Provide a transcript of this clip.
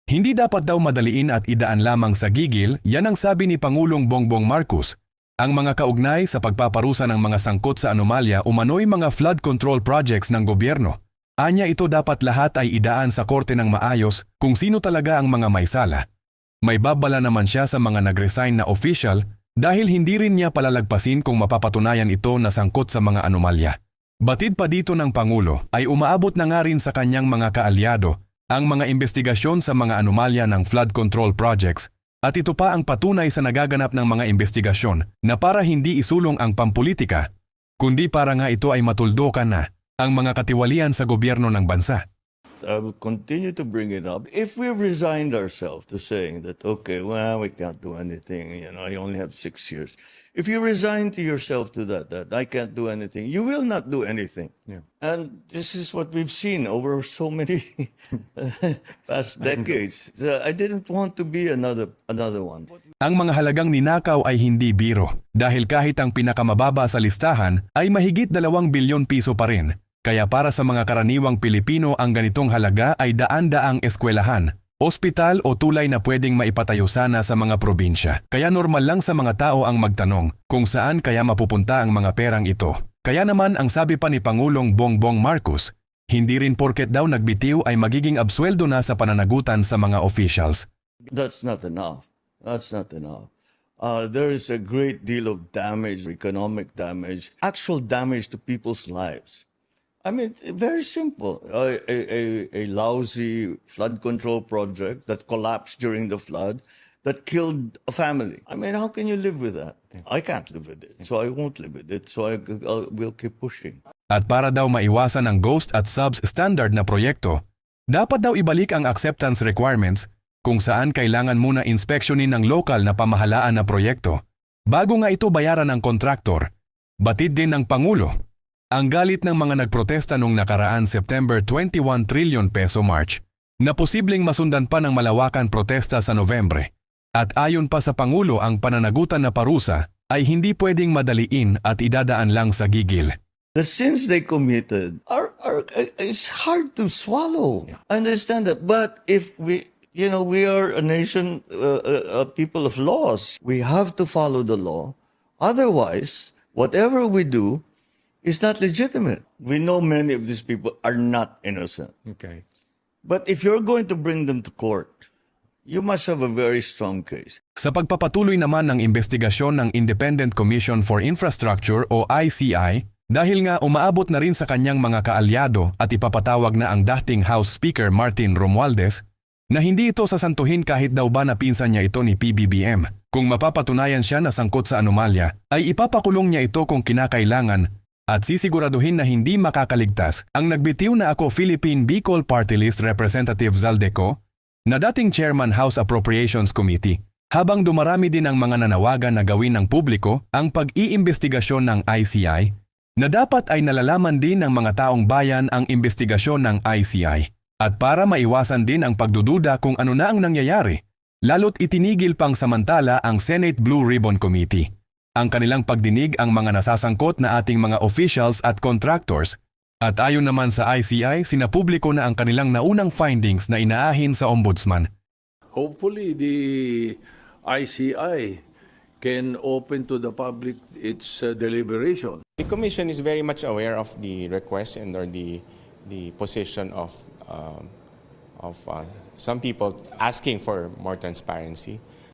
Hindi dapat daw madaliin at idaan lamang sa gigil, yan ang sabi ni Pangulong Bongbong Marcos. Ang mga kaugnay sa pagpaparusa ng mga sangkot sa anumalya umano'y mga flood control projects ng gobyerno. Anya ito dapat lahat ay idaan sa korte ng maayos kung sino talaga ang mga may sala. May babbala naman siya sa mga nagresign na official dahil hindi rin niya palalagpasin kung mapapatunayan ito na sangkot sa mga anomalya. Batid pa dito ng Pangulo ay umaabot na nga rin sa kanyang mga kaalyado ang mga imbestigasyon sa mga anomalya ng flood control projects at ito pa ang patunay sa nagaganap ng mga imbestigasyon na para hindi isulong ang pampolitika, kundi para nga ito ay matuldukan na ang mga katiwalian sa gobyerno ng bansa. I will continue to bring it up. If we resigned ourselves to saying that, okay, well, we can't do anything, I only have 6 years. If you resign to yourself to that I can't do anything, you will not do anything. Yeah. And this is what we've seen over so many past decades. So I didn't want to be another one. Ang mga halagang ninakaw ay hindi biro dahil kahit ang pinakamababa sa listahan ay mahigit 2 bilyon piso pa rin. Kaya para sa mga karaniwang Pilipino ang ganitong halaga ay daan-daang eskwelahan, ospital o tulay na pwedeng maipatayo sana sa mga probinsya. Kaya normal lang sa mga tao ang magtanong kung saan kaya mapupunta ang mga perang ito. Kaya naman ang sabi pa ni Pangulong Bongbong Marcos, hindi rin porket daw nagbitiw ay magiging absueldo na sa pananagutan sa mga officials. That's not enough. That's not enough. There is a great deal of damage, economic damage, actual damage to people's lives. I mean, very simple. A lousy flood control project that collapsed during the flood that killed a family. I mean, how can you live with that? I can't live with it, so I won't live with it. So I will keep pushing. At para daw maiwasan ang ghost at subs standard na proyekto, dapat daw ibalik ang acceptance requirements kung saan kailangan muna inspeksyonin ng lokal na pamahalaan na proyekto bago nga ito bayaran ng kontraktor. Batid din ng Pangulo ang galit ng mga nagprotesta noong nakaraan September 21 trillion peso march na posibleng masundan pa ng malawakan protesta sa Nobyembre. At ayon pa sa Pangulo ang pananagutan na parusa ay hindi pwedeng madaliin at idadaan lang sa gigil. The sins they committed it's hard to swallow. I understand that, but if we are a nation, a people of laws. We have to follow the law. Otherwise, whatever we do is not legitimate. We know many of these people are not innocent. Okay. But if you're going to bring them to court, you must have a very strong case. Sa pagpapatuloy naman ng imbestigasyon ng Independent Commission for Infrastructure o ICI, dahil nga umaabot na rin sa kanyang mga kaalyado at ipapatawag na ang dating House Speaker Martin Romualdez, na hindi ito sasantuhin kahit daw ba napinsan niya ito ni PBBM. Kung mapapatunayan siya na sangkot sa anomalya, ay ipapakulong niya ito kung kinakailangan at sisiguraduhin na hindi makakaligtas ang nagbitiw na ako Philippine Bicol Party List Representative Zaldeco na dating Chairman House Appropriations Committee, habang dumarami din ang mga nanawagan na gawin ng publiko ang pag-iimbestigasyon ng ICI na dapat ay nalalaman din ng mga taong bayan ang imbestigasyon ng ICI. At para maiwasan din ang pagdududa kung ano na ang nangyayari, lalo't itinigil pang samantala ang Senate Blue Ribbon Committee ang kanilang pagdinig ang mga nasasangkot na ating mga officials at contractors. At ayon naman sa ICI, sinapubliko na ang kanilang naunang findings na inaahin sa Ombudsman. Hopefully, the ICI can open to the public its deliberation. The Commission is very much aware of the request and or the position of some people asking for more transparency.